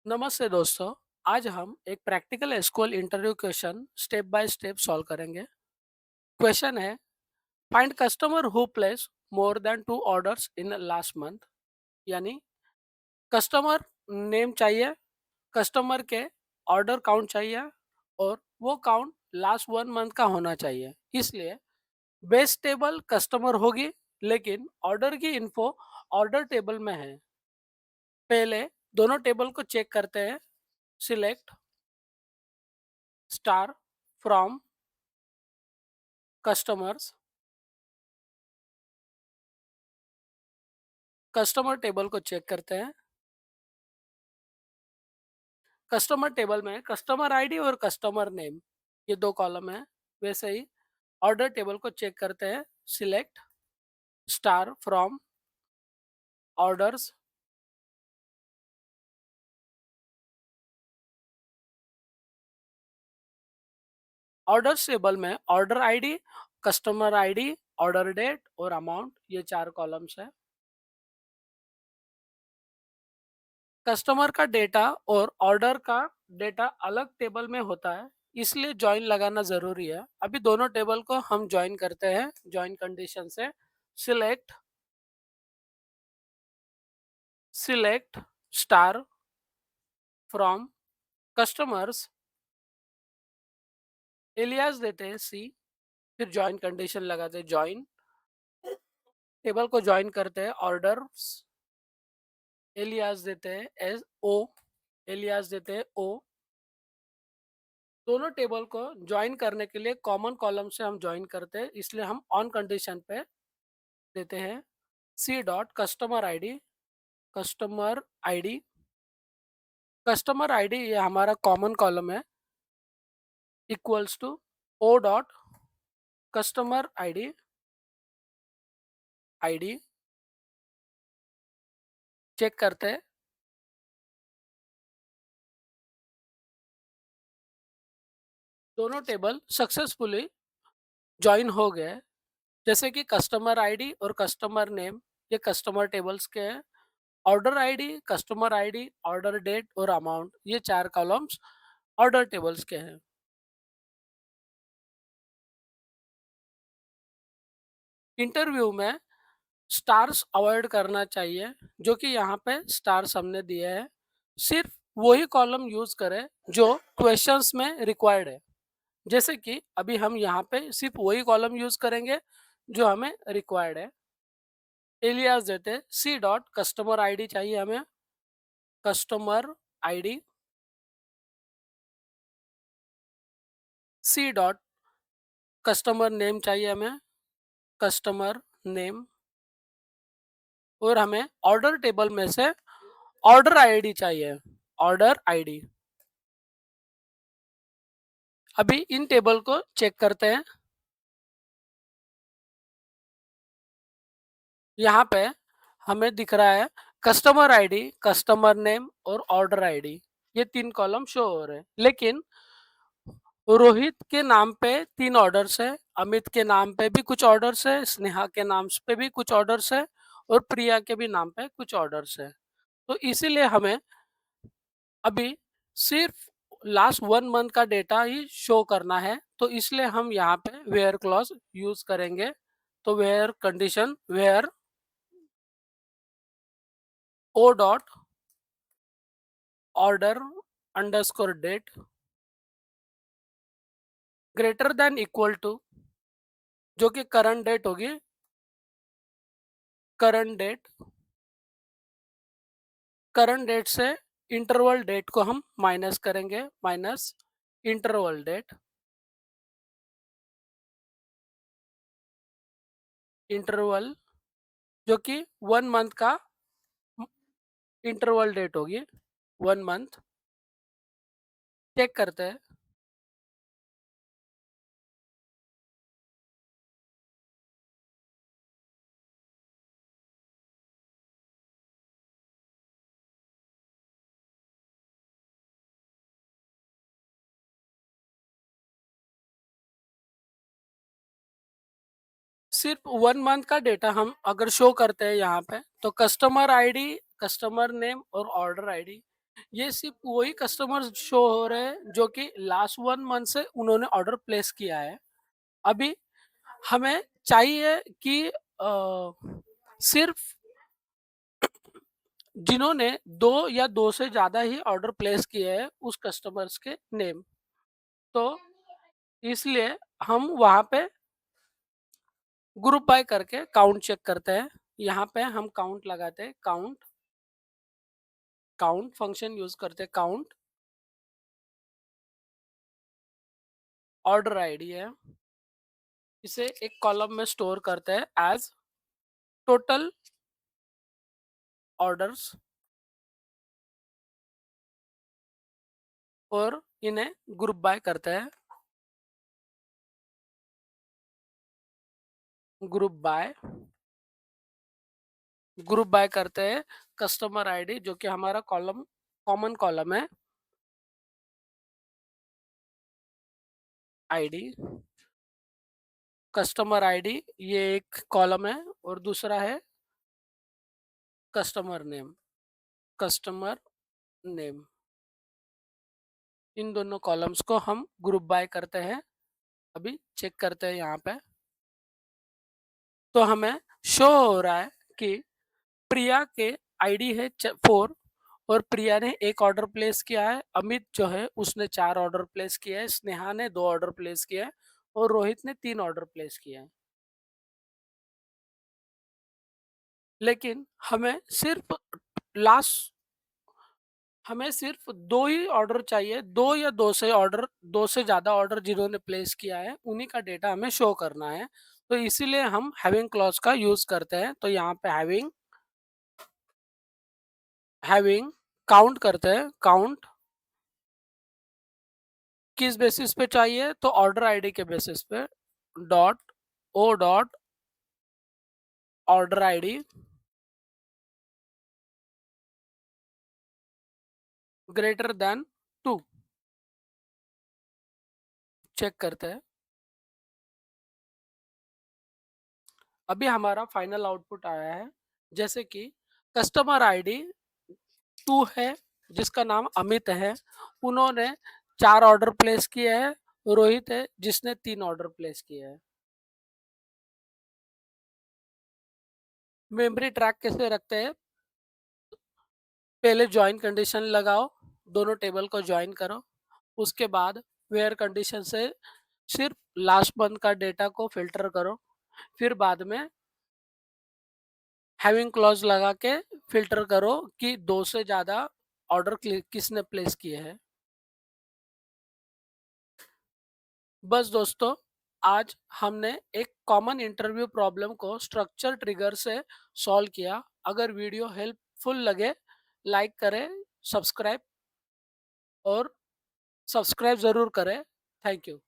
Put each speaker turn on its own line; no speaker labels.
नमस्ते दोस्तों। आज हम एक practical SQL interview question step by step solve करेंगे। क्वेश्चन है, find customer who place more than 2 orders in last month. यानी कस्टमर नेम चाहिए, कस्टमर के ऑर्डर काउंट चाहिए और वो काउंट लास्ट 1 मंथ का होना चाहिए। इसलिए बेस टेबल कस्टमर होगी, लेकिन ऑर्डर की इन्फो ऑर्डर टेबल में है। पहले दोनों टेबल को चेक करते हैं। Select star from customers. Customer table को चेक करते हैं। कस्टमर टेबल में कस्टमर आईडी और कस्टमर नेम, ये 2 कॉलम है। वैसे ही ऑर्डर टेबल को चेक करते हैं। Select star from orders. Orders table में order ID, customer ID, order date और अमाउंट, ये 4 कॉलम्स है। कस्टमर का डेटा और ऑर्डर का डेटा अलग टेबल में होता है, इसलिए ज्वाइन लगाना जरूरी है। अभी दोनों टेबल को हम ज्वाइन करते हैं ज्वाइन कंडीशन से। Select select star from customers, alias देते हैं सी, फिर ज्वाइन कंडीशन लगाते हैं। ज्वाइन टेबल को ज्वाइन करते हैं ऑर्डर्स, एलियास देते हैं एस ओ, एलियास देते हैं ओ। दोनों टेबल को ज्वाइन करने के लिए कॉमन कॉलम से हम ज्वाइन करते हैं, इसलिए हम ऑन कंडीशन पे देते हैं C dot customer ID. Customer ID, customer ID ये हमारा कॉमन कॉलम है, equals to O dot customer ID. ID check करते हैं। दोनों टेबल सक्सेसफुली ज्वाइन हो गए। जैसे कि कस्टमर आईडी और कस्टमर नेम, ये कस्टमर टेबल्स के हैं। Order ID, customer ID, order date और अमाउंट, ये 4 कॉलम्स ऑर्डर टेबल्स के हैं। इंटरव्यू में स्टार्स अवॉइड करना चाहिए, जो कि यहाँ पे स्टार्स हमने दिए हैं। सिर्फ वही कॉलम यूज करें जो क्वेश्चंस में रिक्वायर्ड है। जैसे कि अभी हम यहाँ पे सिर्फ वही कॉलम यूज करेंगे जो हमें रिक्वायर्ड है। एलियास देते सी डॉट कस्टमर आईडी चाहिए हमें, customer ID. C dot customer name चाहिए हमें, कस्टमर नेम। और हमें ऑर्डर टेबल में से ऑर्डर आईडी चाहिए, ऑर्डर आईडी। अभी इन टेबल को चेक करते हैं। यहाँ पे हमें दिख रहा है कस्टमर आईडी, कस्टमर नेम और ऑर्डर आईडी, ये 3 कॉलम शो हो रहे हैं। लेकिन रोहित के नाम पे 3 ऑर्डर्स है, अमित के नाम पे भी कुछ ऑर्डर्स है, स्नेहा के नाम पे भी कुछ ऑर्डर्स है और प्रिया के भी नाम पे कुछ ऑर्डर्स है। तो इसीलिए हमें अभी सिर्फ लास्ट 1 मंथ का डेटा ही शो करना है, तो इसलिए हम यहाँ पे वेयर क्लॉज यूज करेंगे। तो where condition, where O dot order underscore date greater than equal to, जो कि करंट डेट होगी, करंट डेट। करंट डेट से इंटरवल डेट को हम माइनस करेंगे, माइनस इंटरवल डेट। इंटरवल जो कि 1 मंथ का इंटरवल डेट होगी, 1 मंथ। चेक करते हैं। सिर्फ 1 मंथ का डेटा हम अगर शो करते हैं यहाँ पे, तो कस्टमर आईडी, कस्टमर नेम और ऑर्डर आईडी, ये सिर्फ वही कस्टमर्स शो हो रहे हैं जो कि लास्ट 1 मंथ से उन्होंने ऑर्डर प्लेस किया है। अभी हमें चाहिए कि सिर्फ जिन्होंने 2 या 2 से ज़्यादा ही ऑर्डर प्लेस किए हैं उस कस्टमर्स के नेम। तो इसलिए हम वहाँ पे ग्रुप बाय करके काउंट चेक करते हैं। यहाँ पे हम काउंट लगाते हैं, काउंट काउंट फंक्शन यूज़ करते हैं, काउंट ऑर्डर आईडी है, इसे एक कॉलम में स्टोर करते हैं एज़ टोटल ऑर्डर्स और इन्हें ग्रुप बाय करते हैं। ग्रुप बाय ग्रुप बाय करते हैं कस्टमर आईडी जो कि हमारा कॉलम कॉमन कॉलम है, आईडी कस्टमर आईडी ये एक कॉलम है और दूसरा है कस्टमर नेम, कस्टमर नेम। इन दोनों कॉलम्स को हम ग्रुप बाय करते हैं। अभी चेक करते हैं यहाँ पे, तो हमें शो हो रहा है कि प्रिया के आईडी है 4 और प्रिया ने एक ऑर्डर प्लेस किया है, अमित जो है उसने 4 ऑर्डर प्लेस किया है, स्नेहा ने 2 ऑर्डर प्लेस किया है और रोहित ने 3 ऑर्डर प्लेस किया है। लेकिन लास्ट हमें सिर्फ 2 ही ऑर्डर चाहिए, 2 या 2 से ज़्यादा ऑर्डर जिन्होंने प्लेस किया है, उन्हीं का डेटा हमें शो करना है। तो इसीलिए हम हैविंग क्लॉज़ का यूज़ करते हैं। तो यहाँ पे हैविंग हैविंग काउंट करते हैं, काउंट किस बेसिस पे चाहिए? तो ऑर्डर आईडी के बेसिस पे, dot order ID greater than 2 check करते हैं। अभी हमारा फाइनल आउटपुट आया है, जैसे कि कस्टमर आईडी 2 है, जिसका नाम अमित है, उन्होंने 4 ऑर्डर प्लेस किए हैं, रोहित है जिसने 3 ऑर्डर प्लेस किए हैं। मेमोरी ट्रैक कैसे रखते हैं? पहले जॉइन कंडीशन लगाओ, दोनों टेबल को जॉइन करो, उसके बाद वेयर कंडीशन से सिर्फ लास्ट मंथ का डेटा को फिल्टर करो, फिर बाद में हैविंग क्लॉज लगा के फिल्टर करो कि 2 से ज़्यादा ऑर्डर किसने प्लेस किए हैं। बस दोस्तों, आज हमने एक कॉमन इंटरव्यू प्रॉब्लम को स्ट्रक्चर ट्रिगर से सॉल्व किया। अगर वीडियो हेल्पफुल लगे, लाइक करें, सब्सक्राइब और सब्सक्राइब ज़रूर करें। Thank you.